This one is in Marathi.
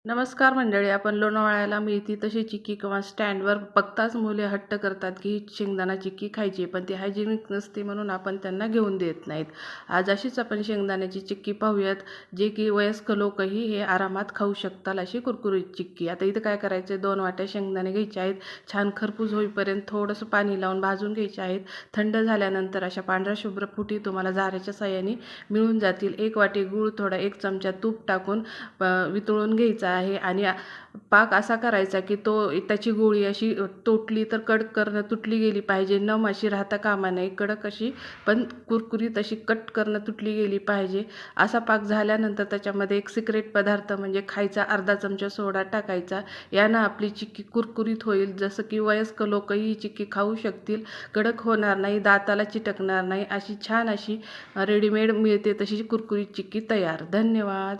नमस्कार मंडळी, आपण लोणावळ्याला मिळती तशी चिक्की किंवा स्टँडवर बघताच मुले हट्ट करतात की ही शेंगदाणा चिक्की खायची, पण ती हायजेनिक नसते म्हणून आपण त्यांना घेऊन देत नाहीत. आज अशीच आपण शेंगदाण्याची चिक्की पाहूयात, जे की वयस्क लोकही हे आरामात खाऊ शकतात अशी कुरकुरीत चिक्की. आता इथं काय करायचं आहे, 2 वाट्या शेंगदाणे घ्यायचे आहेत. छान खरपूस होईपर्यंत थोडंसं पाणी लावून भाजून घ्यायचे आहेत. थंड झाल्यानंतर अशा पांढऱ्या शुभ्र फुटी तुम्हाला झाऱ्याच्या साहाय्याने मिळून जातील. 1 वाटी गूळ, थोडा 1 चमचा तूप टाकून वितळून घ्यायचा आहे आणि पाक असा करायचा की त्याची गोळी अशी तोटली तर कडकरनं तुटली गेली पाहिजे, नम अशी राहता कामा नये, कडक अशी पण कुरकुरीत अशी कटकरनं तुटली गेली पाहिजे. असा पाक झाल्यानंतर त्याच्यामध्ये एक सिक्रेट पदार्थ म्हणजे खायचा अर्धा चमचा सोडा टाकायचा. यानं आपली चिक्की कुरकुरीत होईल, जसं की वयस्क लोकही ही चिक्की खाऊ शकतील. कडक होणार नाही, दाताला चिटकणार नाही, अशी छान अशी रेडीमेड मिळते तशी कुरकुरीत चिक्की तयार. धन्यवाद.